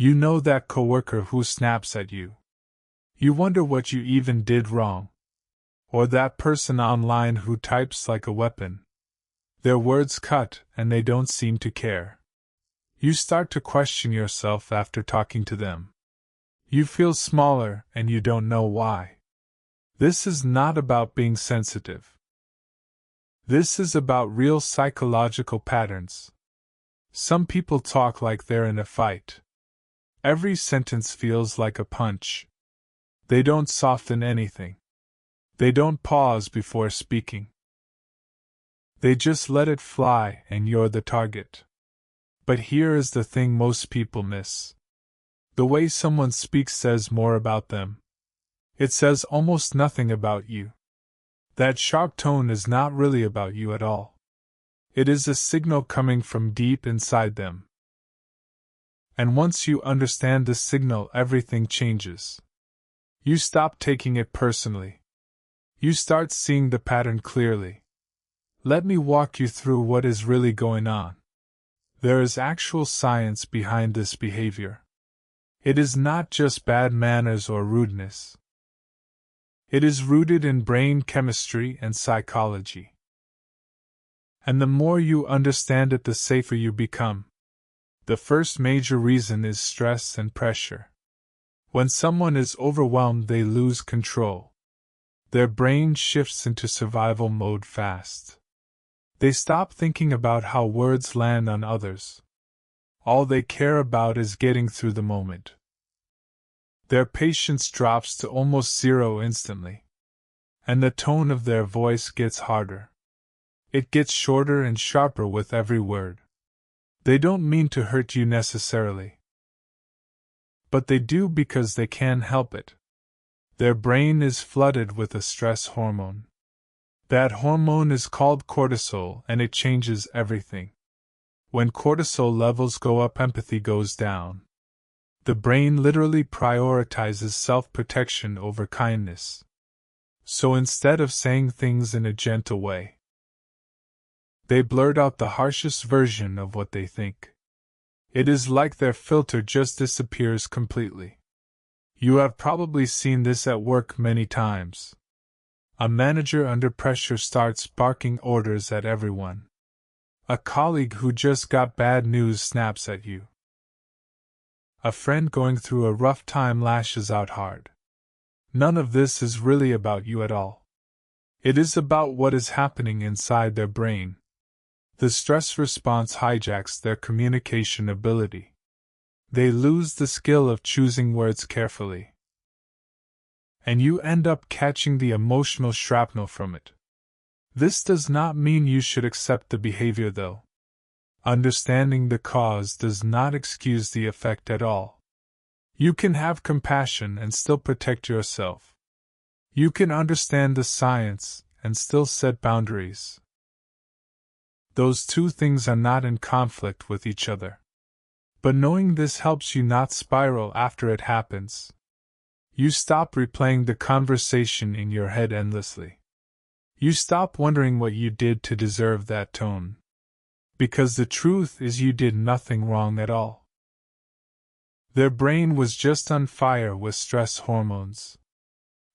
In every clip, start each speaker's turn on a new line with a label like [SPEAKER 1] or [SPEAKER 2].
[SPEAKER 1] You know that coworker who snaps at you. You wonder what you even did wrong. Or that person online who types like a weapon. Their words cut and they don't seem to care. You start to question yourself after talking to them. You feel smaller and you don't know why. This is not about being sensitive. This is about real psychological patterns. Some people talk like they're in a fight. Every sentence feels like a punch. They don't soften anything. They don't pause before speaking. They just let it fly and you're the target. But here is the thing most people miss. The way someone speaks says more about them. It says almost nothing about you. That sharp tone is not really about you at all. It is a signal coming from deep inside them. And once you understand this signal, everything changes. You stop taking it personally. You start seeing the pattern clearly. Let me walk you through what is really going on. There is actual science behind this behavior. It is not just bad manners or rudeness. It is rooted in brain chemistry and psychology. And the more you understand it, the safer you become. The first major reason is stress and pressure. When someone is overwhelmed, they lose control. Their brain shifts into survival mode fast. They stop thinking about how words land on others. All they care about is getting through the moment. Their patience drops to almost zero instantly. And the tone of their voice gets harder. It gets shorter and sharper with every word. They don't mean to hurt you necessarily. But they do because they can't help it. Their brain is flooded with a stress hormone. That hormone is called cortisol and it changes everything. When cortisol levels go up, empathy goes down. The brain literally prioritizes self-protection over kindness. So instead of saying things in a gentle way, they blurt out the harshest version of what they think. It is like their filter just disappears completely. You have probably seen this at work many times. A manager under pressure starts barking orders at everyone. A colleague who just got bad news snaps at you. A friend going through a rough time lashes out hard. None of this is really about you at all. It is about what is happening inside their brain. The stress response hijacks their communication ability. They lose the skill of choosing words carefully. And you end up catching the emotional shrapnel from it. This does not mean you should accept the behavior, though. Understanding the cause does not excuse the effect at all. You can have compassion and still protect yourself. You can understand the science and still set boundaries. Those two things are not in conflict with each other. But knowing this helps you not spiral after it happens. You stop replaying the conversation in your head endlessly. You stop wondering what you did to deserve that tone. Because the truth is you did nothing wrong at all. Their brain was just on fire with stress hormones.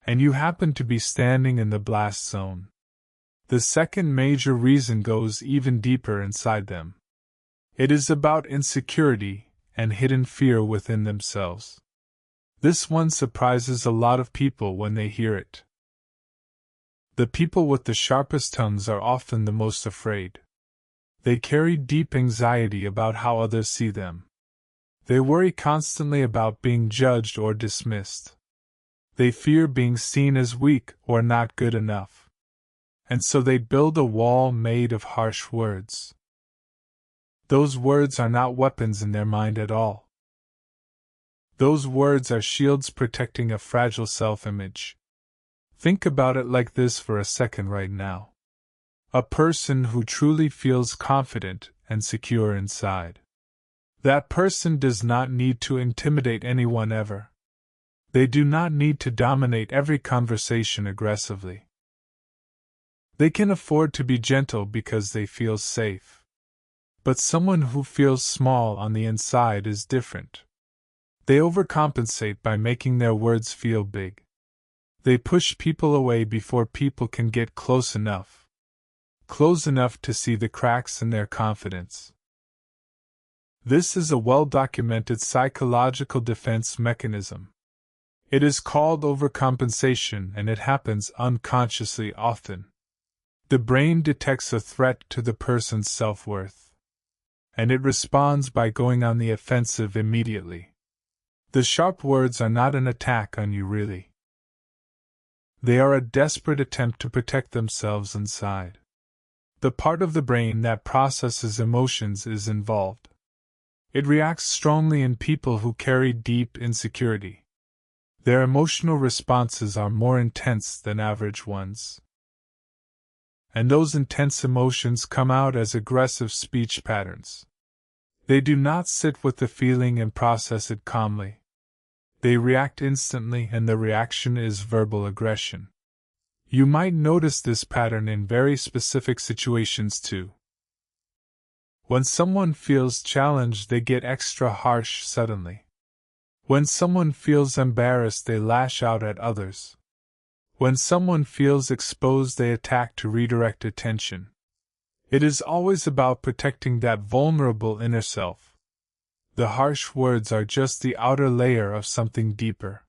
[SPEAKER 1] And you happened to be standing in the blast zone. The second major reason goes even deeper inside them. It is about insecurity and hidden fear within themselves. This one surprises a lot of people when they hear it. The people with the sharpest tongues are often the most afraid. They carry deep anxiety about how others see them. They worry constantly about being judged or dismissed. They fear being seen as weak or not good enough. And so they build a wall made of harsh words. Those words are not weapons in their mind at all. Those words are shields protecting a fragile self-image. Think about it like this for a second right now. A person who truly feels confident and secure inside. That person does not need to intimidate anyone ever. They do not need to dominate every conversation aggressively. They can afford to be gentle because they feel safe. But someone who feels small on the inside is different. They overcompensate by making their words feel big. They push people away before people can get close enough to see the cracks in their confidence. This is a well-documented psychological defense mechanism. It is called overcompensation, and it happens unconsciously often. The brain detects a threat to the person's self-worth, and it responds by going on the offensive immediately. The sharp words are not an attack on you, really. They are a desperate attempt to protect themselves inside. The part of the brain that processes emotions is involved. It reacts strongly in people who carry deep insecurity. Their emotional responses are more intense than average ones. And those intense emotions come out as aggressive speech patterns. They do not sit with the feeling and process it calmly. They react instantly, and the reaction is verbal aggression. You might notice this pattern in very specific situations too. When someone feels challenged, they get extra harsh suddenly. When someone feels embarrassed, they lash out at others. When someone feels exposed, they attack to redirect attention. It is always about protecting that vulnerable inner self. The harsh words are just the outer layer of something deeper.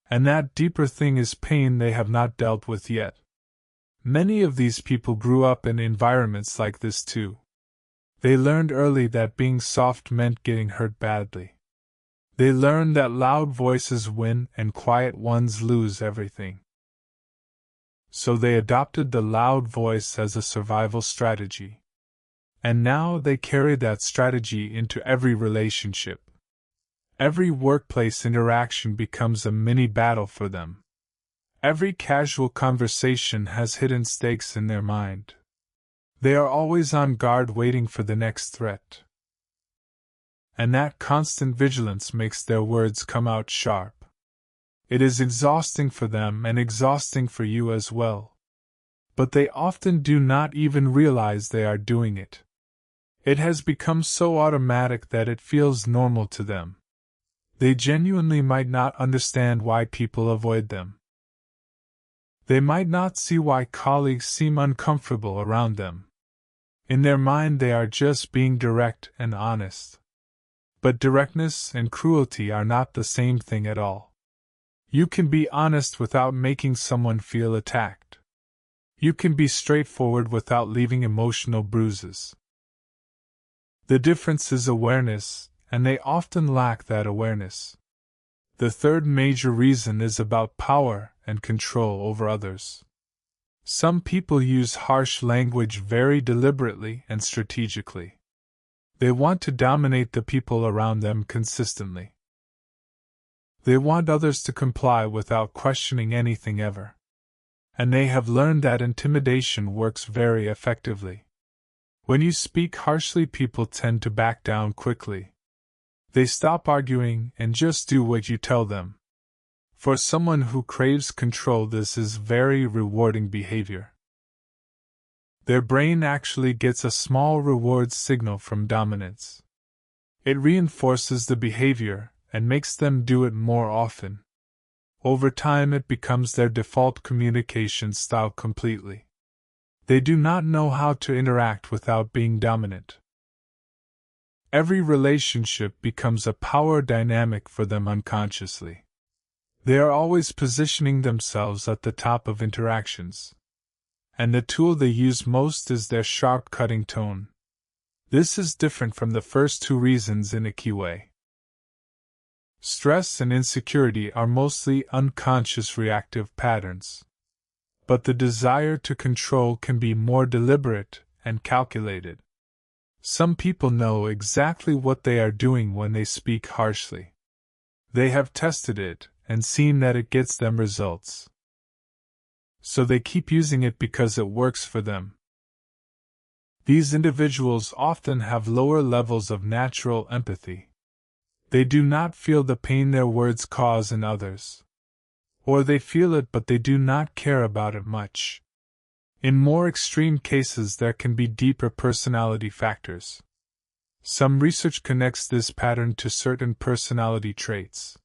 [SPEAKER 1] And that deeper thing is pain they have not dealt with yet. Many of these people grew up in environments like this too. They learned early that being soft meant getting hurt badly. They learned that loud voices win and quiet ones lose everything. So they adopted the loud voice as a survival strategy. And now they carry that strategy into every relationship. Every workplace interaction becomes a mini battle for them. Every casual conversation has hidden stakes in their mind. They are always on guard, waiting for the next threat. And that constant vigilance makes their words come out sharp. It is exhausting for them and exhausting for you as well. But they often do not even realize they are doing it. It has become so automatic that it feels normal to them. They genuinely might not understand why people avoid them. They might not see why colleagues seem uncomfortable around them. In their mind, they are just being direct and honest. But directness and cruelty are not the same thing at all. You can be honest without making someone feel attacked. You can be straightforward without leaving emotional bruises. The difference is awareness, and they often lack that awareness. The third major reason is about power and control over others. Some people use harsh language very deliberately and strategically. They want to dominate the people around them consistently. They want others to comply without questioning anything ever. And they have learned that intimidation works very effectively. When you speak harshly, people tend to back down quickly. They stop arguing and just do what you tell them. For someone who craves control, this is very rewarding behavior. Their brain actually gets a small reward signal from dominance. It reinforces the behavior and makes them do it more often. Over time, it becomes their default communication style completely. They do not know how to interact without being dominant. Every relationship becomes a power dynamic for them unconsciously. They are always positioning themselves at the top of interactions. And the tool they use most is their sharp, cutting tone. This is different from the first two reasons in a key way. Stress and insecurity are mostly unconscious reactive patterns. But the desire to control can be more deliberate and calculated. Some people know exactly what they are doing when they speak harshly. They have tested it and seen that it gets them results. So they keep using it because it works for them. These individuals often have lower levels of natural empathy. They do not feel the pain their words cause in others. Or they feel it, but they do not care about it much. In more extreme cases, there can be deeper personality factors. Some research connects this pattern to certain personality traits.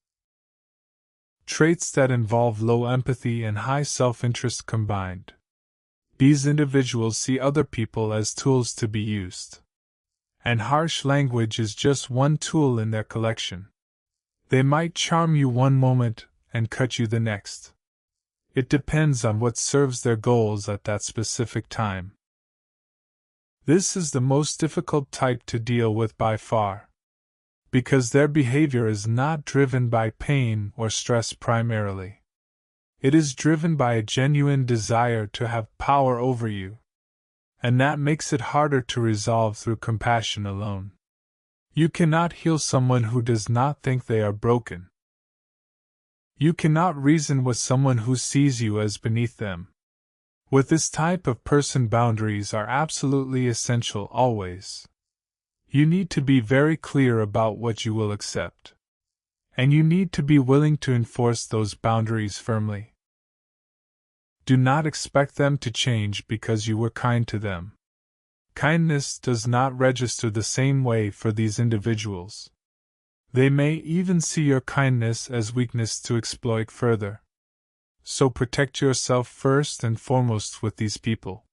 [SPEAKER 1] Traits that involve low empathy and high self-interest combined. These individuals see other people as tools to be used. And harsh language is just one tool in their collection. They might charm you one moment and cut you the next. It depends on what serves their goals at that specific time. This is the most difficult type to deal with by far, because their behavior is not driven by pain or stress primarily. It is driven by a genuine desire to have power over you, and that makes it harder to resolve through compassion alone. You cannot heal someone who does not think they are broken. You cannot reason with someone who sees you as beneath them. With this type of person, boundaries are absolutely essential always. You need to be very clear about what you will accept. And you need to be willing to enforce those boundaries firmly. Do not expect them to change because you were kind to them. Kindness does not register the same way for these individuals. They may even see your kindness as weakness to exploit further. So protect yourself first and foremost with these people.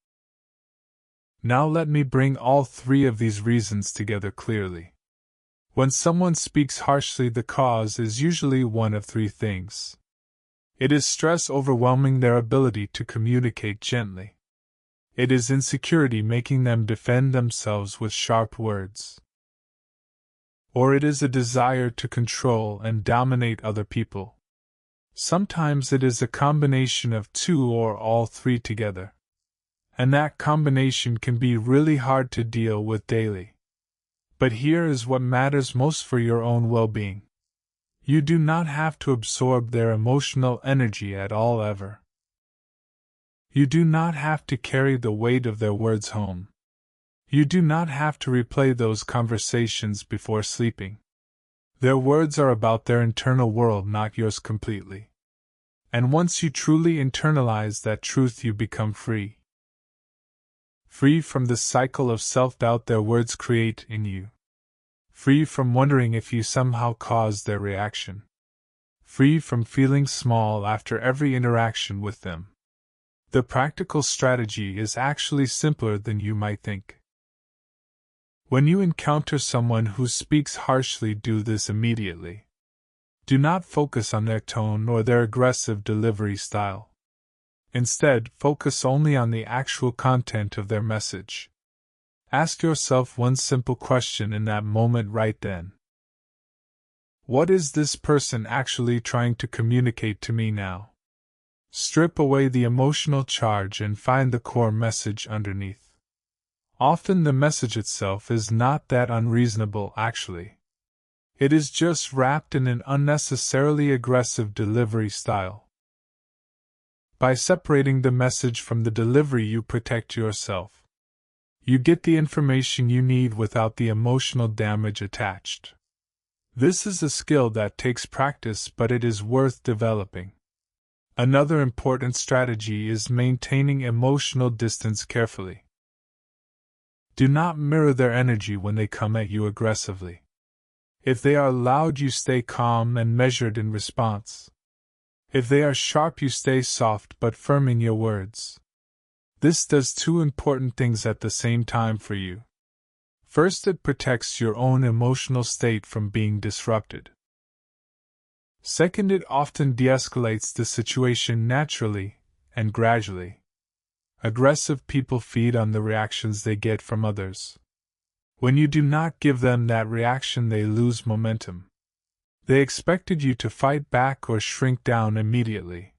[SPEAKER 1] Now let me bring all three of these reasons together clearly. When someone speaks harshly, the cause is usually one of three things. It is stress overwhelming their ability to communicate gently. It is insecurity making them defend themselves with sharp words. Or it is a desire to control and dominate other people. Sometimes it is a combination of two or all three together. And that combination can be really hard to deal with daily. But here is what matters most for your own well-being. You do not have to absorb their emotional energy at all ever. You do not have to carry the weight of their words home. You do not have to replay those conversations before sleeping. Their words are about their internal world, not yours completely. And once you truly internalize that truth, you become free. Free from the cycle of self-doubt their words create in you. Free from wondering if you somehow caused their reaction. Free from feeling small after every interaction with them. The practical strategy is actually simpler than you might think. When you encounter someone who speaks harshly, do this immediately. Do not focus on their tone or their aggressive delivery style. Instead, focus only on the actual content of their message. Ask yourself one simple question in that moment right then. What is this person actually trying to communicate to me now? Strip away the emotional charge and find the core message underneath. Often the message itself is not that unreasonable actually. It is just wrapped in an unnecessarily aggressive delivery style. By separating the message from the delivery, you protect yourself. You get the information you need without the emotional damage attached. This is a skill that takes practice, but it is worth developing. Another important strategy is maintaining emotional distance carefully. Do not mirror their energy when they come at you aggressively. If they are loud, you stay calm and measured in response. If they are sharp, you stay soft but firm in your words. This does two important things at the same time for you. First, it protects your own emotional state from being disrupted. Second, it often de-escalates the situation naturally and gradually. Aggressive people feed on the reactions they get from others. When you do not give them that reaction, they lose momentum. They expected you to fight back or shrink down immediately.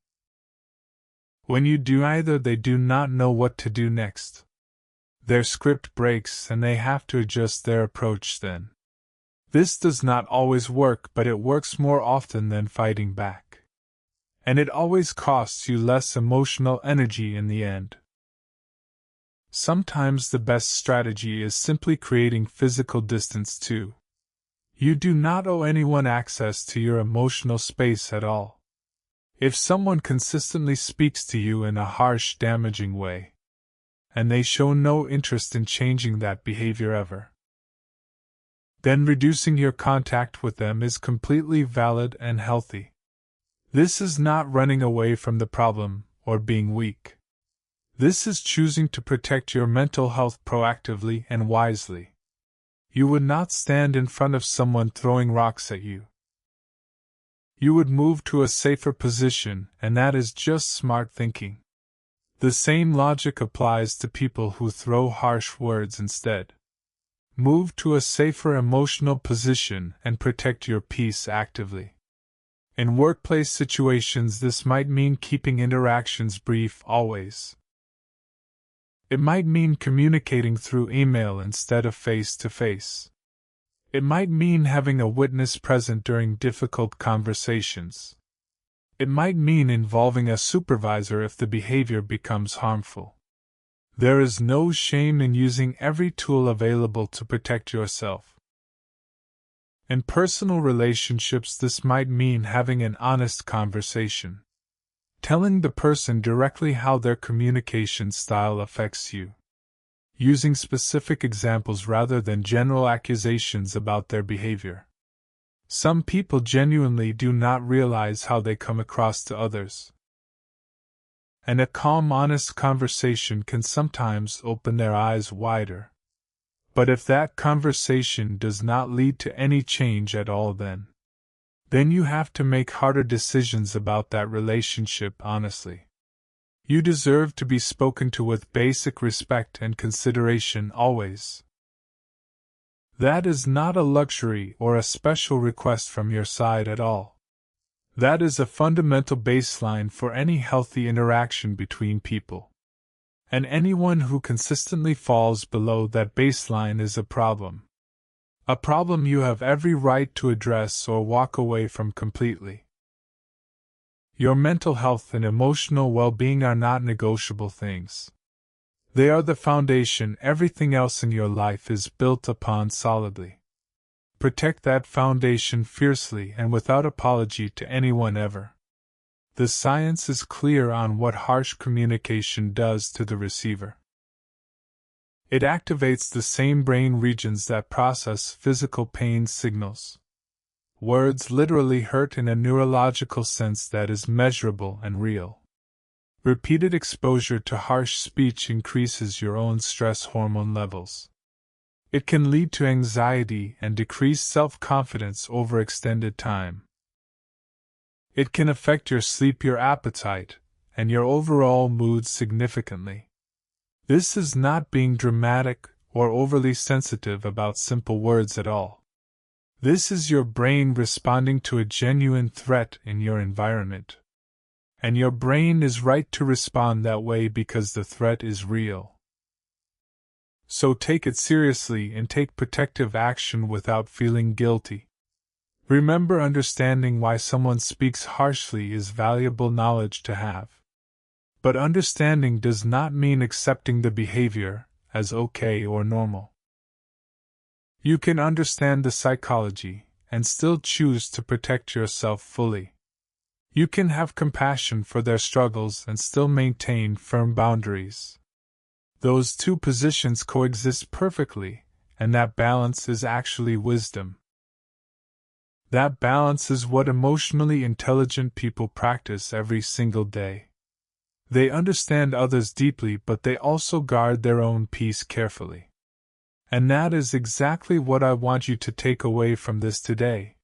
[SPEAKER 1] When you do either, they do not know what to do next. Their script breaks and they have to adjust their approach then. This does not always work, but it works more often than fighting back. And it always costs you less emotional energy in the end. Sometimes the best strategy is simply creating physical distance too. You do not owe anyone access to your emotional space at all. If someone consistently speaks to you in a harsh, damaging way, and they show no interest in changing that behavior ever, then reducing your contact with them is completely valid and healthy. This is not running away from the problem or being weak. This is choosing to protect your mental health proactively and wisely. You would not stand in front of someone throwing rocks at you. You would move to a safer position, and that is just smart thinking. The same logic applies to people who throw harsh words instead. Move to a safer emotional position and protect your peace actively. In workplace situations, this might mean keeping interactions brief always. It might mean communicating through email instead of face-to-face. It might mean having a witness present during difficult conversations. It might mean involving a supervisor if the behavior becomes harmful. There is no shame in using every tool available to protect yourself. In personal relationships, this might mean having an honest conversation. Telling the person directly how their communication style affects you. Using specific examples rather than general accusations about their behavior. Some people genuinely do not realize how they come across to others. And a calm, honest conversation can sometimes open their eyes wider. But if that conversation does not lead to any change at all, then you have to make harder decisions about that relationship honestly. You deserve to be spoken to with basic respect and consideration always. That is not a luxury or a special request from your side at all. That is a fundamental baseline for any healthy interaction between people. And anyone who consistently falls below that baseline is a problem. A problem you have every right to address or walk away from completely. Your mental health and emotional well-being are not negotiable things. They are the foundation everything else in your life is built upon solidly. Protect that foundation fiercely and without apology to anyone ever. The science is clear on what harsh communication does to the receiver. It activates the same brain regions that process physical pain signals. Words literally hurt in a neurological sense that is measurable and real. Repeated exposure to harsh speech increases your own stress hormone levels. It can lead to anxiety and decreased self-confidence over extended time. It can affect your sleep, your appetite, and your overall mood significantly. This is not being dramatic or overly sensitive about simple words at all. This is your brain responding to a genuine threat in your environment. And your brain is right to respond that way because the threat is real. So take it seriously and take protective action without feeling guilty. Remember, understanding why someone speaks harshly is valuable knowledge to have. But understanding does not mean accepting the behavior as okay or normal. You can understand the psychology and still choose to protect yourself fully. You can have compassion for their struggles and still maintain firm boundaries. Those two positions coexist perfectly, and that balance is actually wisdom. That balance is what emotionally intelligent people practice every single day. They understand others deeply, but they also guard their own peace carefully. And that is exactly what I want you to take away from this today.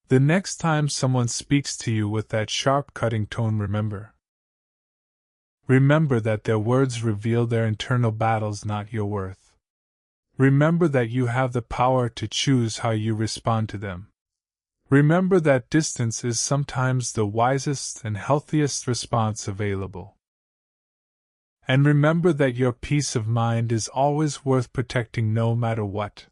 [SPEAKER 1] The next time someone speaks to you with that sharp, cutting tone, remember that their words reveal their internal battles, not your worth. Remember that you have the power to choose how you respond to them. Remember that distance is sometimes the wisest and healthiest response available. And remember that your peace of mind is always worth protecting no matter what.